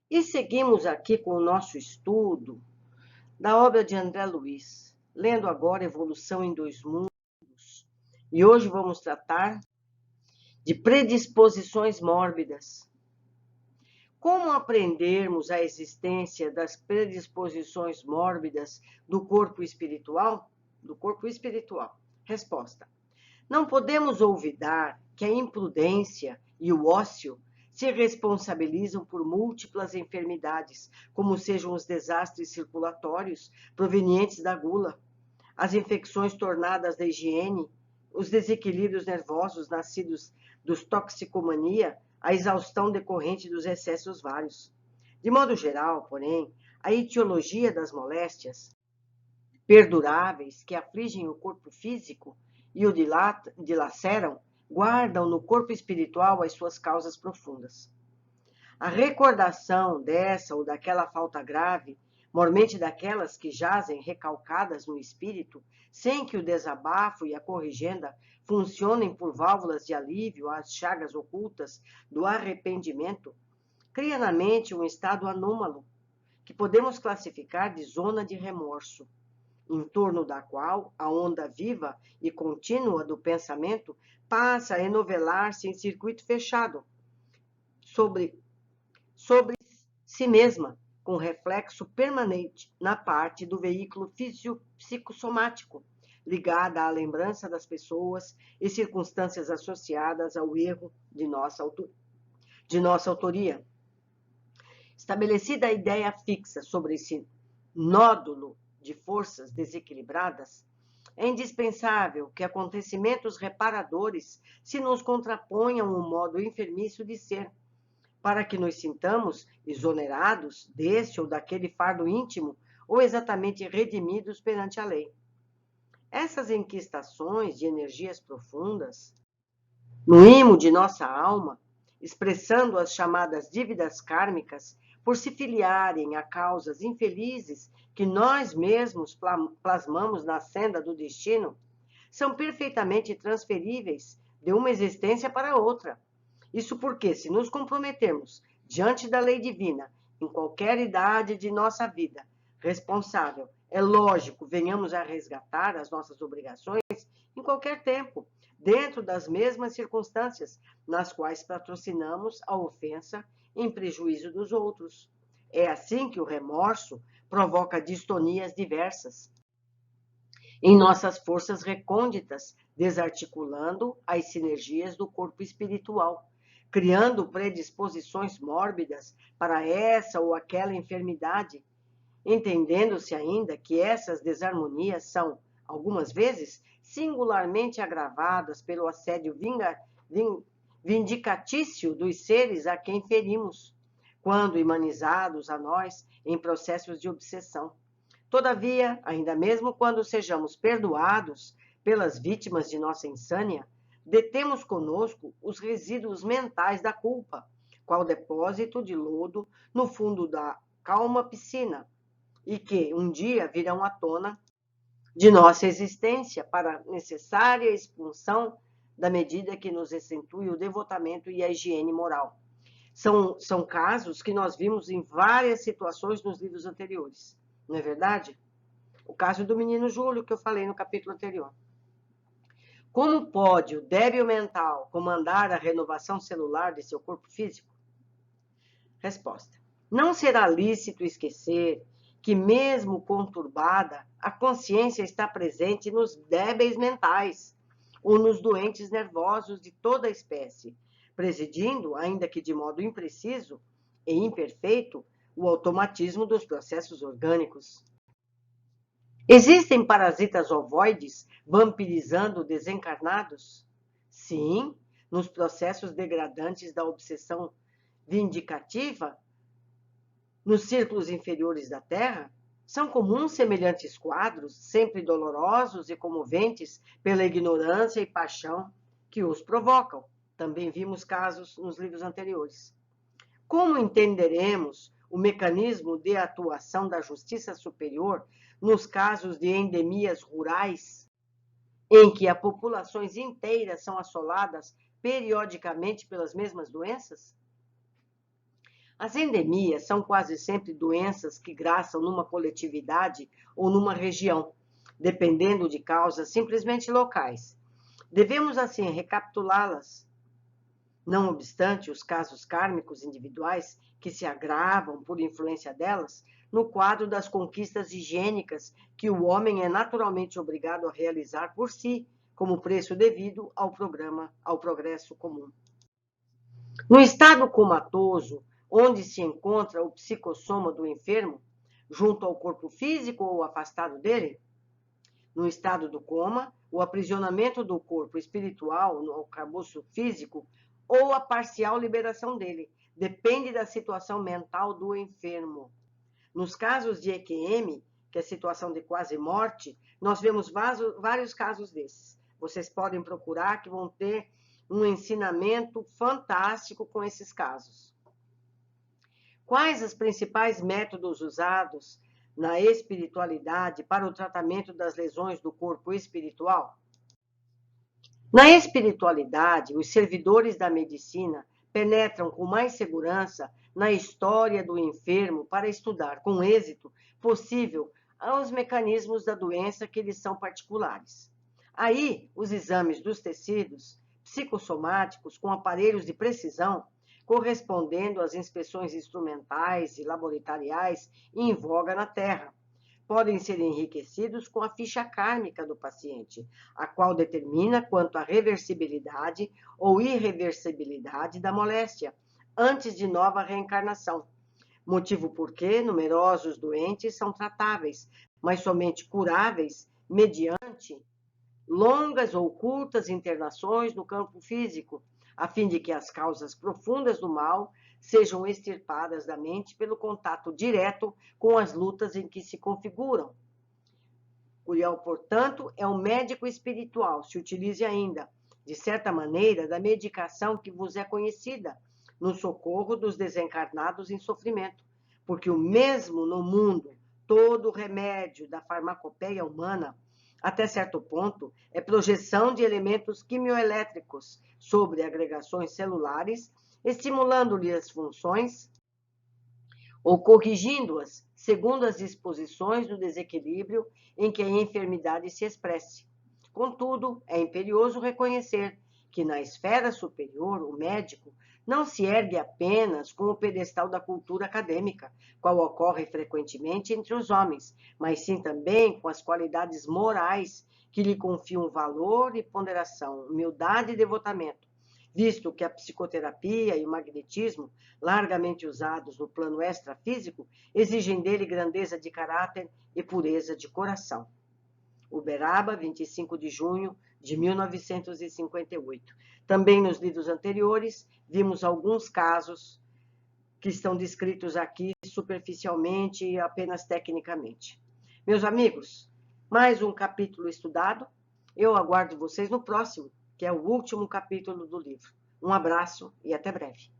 E seguimos aqui com o nosso estudo da obra de André Luiz, lendo agora Evolução em Dois Mundos. E hoje vamos tratar de predisposições mórbidas. Como aprendermos a existência das predisposições mórbidas do corpo espiritual? Do corpo espiritual. Resposta: não podemos olvidar que a imprudência e o ócio se responsabilizam por múltiplas enfermidades, como sejam os desastres circulatórios provenientes da gula, as infecções tornadas da higiene, os desequilíbrios nervosos nascidos dos toxicomania, a exaustão decorrente dos excessos vários. De modo geral, porém, a etiologia das moléstias perduráveis que afligem o corpo físico e o dilaceram, guardam no corpo espiritual as suas causas profundas. A recordação dessa ou daquela falta grave, mormente daquelas que jazem recalcadas no espírito, sem que o desabafo e a corrigenda funcionem por válvulas de alívio às chagas ocultas do arrependimento, cria na mente um estado anômalo, que podemos classificar de zona de remorso, em torno da qual a onda viva e contínua do pensamento passa a enovelar-se em circuito fechado, sobre si mesma, com reflexo permanente na parte do veículo psicossomático, ligada à lembrança das pessoas e circunstâncias associadas ao erro de nossa autoria. Estabelecida a ideia fixa sobre esse nódulo de forças desequilibradas, é indispensável que acontecimentos reparadores se nos contraponham ao modo enfermiço de ser, para que nos sintamos exonerados deste ou daquele fardo íntimo ou exatamente redimidos perante a lei. Essas enquistações de energias profundas, no imo de nossa alma, expressando as chamadas dívidas kármicas, por se filiarem a causas infelizes que nós mesmos plasmamos na senda do destino, são perfeitamente transferíveis de uma existência para outra. Isso porque, se nos comprometermos diante da lei divina, em qualquer idade de nossa vida responsável, é lógico, venhamos a resgatar as nossas obrigações em qualquer tempo, dentro das mesmas circunstâncias nas quais patrocinamos a ofensa em prejuízo dos outros. É assim que o remorso provoca distonias diversas em nossas forças recônditas, desarticulando as sinergias do corpo espiritual, criando predisposições mórbidas para essa ou aquela enfermidade, entendendo-se ainda que essas desarmonias são, algumas vezes, singularmente agravadas pelo assédio vindicatício dos seres a quem ferimos, quando imanizados a nós em processos de obsessão. Todavia, ainda mesmo quando sejamos perdoados pelas vítimas de nossa insânia, detemos conosco os resíduos mentais da culpa, qual depósito de lodo no fundo da calma piscina, e que um dia virão à tona de nossa existência para necessária expulsão da medida que nos acentue o devotamento e a higiene moral. São casos que nós vimos em várias situações nos livros anteriores, não é verdade? O caso do menino Júlio, que eu falei no capítulo anterior. Como pode o débil mental comandar a renovação celular de seu corpo físico? Resposta: não será lícito esquecer que, mesmo conturbada, a consciência está presente nos débeis mentais ou nos doentes nervosos de toda a espécie, presidindo, ainda que de modo impreciso e imperfeito, o automatismo dos processos orgânicos. Existem parasitas ovoides vampirizando desencarnados? Sim, nos processos degradantes da obsessão vindicativa, nos círculos inferiores da Terra, são comuns semelhantes quadros, sempre dolorosos e comoventes pela ignorância e paixão que os provocam. Também vimos casos nos livros anteriores. Como entenderemos o mecanismo de atuação da justiça superior nos casos de endemias rurais, em que as populações inteiras são assoladas periodicamente pelas mesmas doenças? As endemias são quase sempre doenças que graçam numa coletividade ou numa região, dependendo de causas simplesmente locais. Devemos, assim, recapitulá-las. Não obstante os casos kármicos individuais que se agravam por influência delas, no quadro das conquistas higiênicas que o homem é naturalmente obrigado a realizar por si, como preço devido ao progresso comum. No estado comatoso, onde se encontra o psicossoma do enfermo, junto ao corpo físico ou afastado dele, no estado do coma, o aprisionamento do corpo espiritual no arcabouço físico ou a parcial liberação dele, depende da situação mental do enfermo. Nos casos de EQM, que é situação de quase morte, nós vemos vários casos desses. Vocês podem procurar que vão ter um ensinamento fantástico com esses casos. Quais os principais métodos usados na espiritualidade para o tratamento das lesões do corpo espiritual? Na espiritualidade, os servidores da medicina penetram com mais segurança na história do enfermo para estudar com êxito possível os mecanismos da doença que lhes são particulares. Aí, os exames dos tecidos psicossomáticos com aparelhos de precisão, correspondendo às inspeções instrumentais e laboratoriais em voga na Terra, podem ser enriquecidos com a ficha kármica do paciente, a qual determina quanto à reversibilidade ou irreversibilidade da moléstia, antes de nova reencarnação. Motivo por que numerosos doentes são tratáveis, mas somente curáveis mediante longas ou curtas internações no campo físico, a fim de que as causas profundas do mal sejam extirpadas da mente pelo contato direto com as lutas em que se configuram. Uriel, portanto, é um médico espiritual. Se utilize ainda, de certa maneira, da medicação que vos é conhecida, no socorro dos desencarnados em sofrimento, porque o mesmo no mundo, todo remédio da farmacopeia humana, até certo ponto, é projeção de elementos quimioelétricos sobre agregações celulares, estimulando-lhe as funções ou corrigindo-as segundo as disposições do desequilíbrio em que a enfermidade se expresse. Contudo, é imperioso reconhecer que na esfera superior o médico não se ergue apenas com o pedestal da cultura acadêmica, qual ocorre frequentemente entre os homens, mas sim também com as qualidades morais que lhe confiam valor e ponderação, humildade e devotamento, visto que a psicoterapia e o magnetismo, largamente usados no plano extrafísico, exigem dele grandeza de caráter e pureza de coração. Uberaba, 25 de junho de 1958. Também nos livros anteriores, vimos alguns casos que estão descritos aqui superficialmente e apenas tecnicamente. Meus amigos, mais um capítulo estudado. Eu aguardo vocês no próximo, que é o último capítulo do livro. Um abraço e até breve.